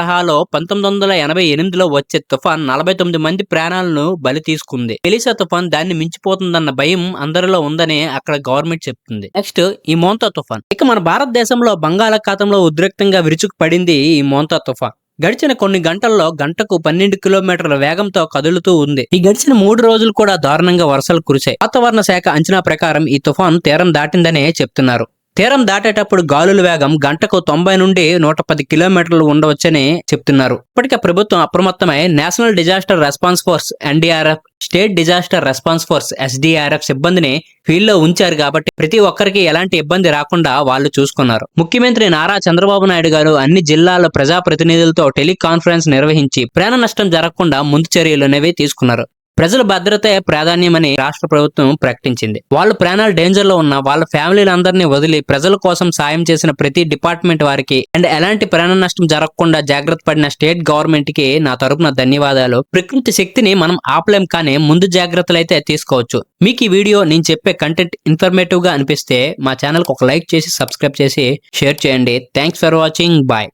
తరహాలో 1988లో వచ్చే తుఫాన్ 49 మంది ప్రాణాలను బలి తీసుకుంది. మెలిసా తుఫాన్ దాన్ని మించిపోతుందన్న భయం అందరిలో ఉందని అక్కడ గవర్నమెంట్ చెప్తుంది. నెక్స్ట్ ఈ మోంతా తుఫాన్. ఇక మన భారతదేశంలో బంగాళాఖాతంలో ఉద్రిక్తంగా విరుచుకు పడింది ఈ మోంతా తుఫాన్. గడిచిన కొన్ని గంటల్లో గంటకు 12 కిలోమీటర్ల వేగంతో కదులుతూ ఉంది. ఈ గడిచిన 3 రోజులు కూడా దారుణంగా వర్షాలు కురిశాయి. వాతావరణ శాఖ అంచనా ప్రకారం ఈ తుఫాన్ తీరం దాటిందనే చెప్తున్నారు. తీరం దాటేటప్పుడు గాలుల వేగం గంటకు 90 నుండి 110 కిలోమీటర్లు ఉండవచ్చని చెప్తున్నారు. ఇప్పటికే ప్రభుత్వం అప్రమత్తమై national disaster response force NDRF, state disaster response force SDRF సిబ్బందిని ఫీల్డ్ లో ఉంచారు కాబట్టి ప్రతి ఒక్కరికి ఎలాంటి ఇబ్బంది రాకుండా వాళ్ళు చూసుకున్నారు. ముఖ్యమంత్రి నారా చంద్రబాబు నాయుడు గారు అన్ని జిల్లాల ప్రజాప్రతినిధులతో టెలికాన్ఫరెన్స్ నిర్వహించి ప్రాణ నష్టం జరగకుండా ముందు చర్యలు అనేవి తీసుకున్నారు. ప్రజల భద్రతే ప్రాధాన్యమని రాష్ట్ర ప్రభుత్వం ప్రకటించింది. వాళ్ళ ప్రాణాలు డేంజర్ లో ఉన్న వాళ్ళ ఫ్యామిలీలందరినీ వదిలి ప్రజల కోసం సాయం చేసిన ప్రతి డిపార్ట్మెంట్ వారికి అండ్ ఎలాంటి ప్రాణ నష్టం జరగకుండా జాగ్రత్త పడిన స్టేట్ గవర్నమెంట్ కి నా తరపున ధన్యవాదాలు. ప్రకృతి శక్తిని మనం ఆపలేం, కానీ ముందు జాగ్రత్తలు అయితే తీసుకోవచ్చు. మీకు ఈ వీడియో నేను చెప్పే కంటెంట్ ఇన్ఫర్మేటివ్ గా అనిపిస్తే మా ఛానల్ కి ఒక లైక్ చేసి సబ్స్క్రైబ్ చేసి షేర్ చేయండి. Thanks for watching. బాయ్.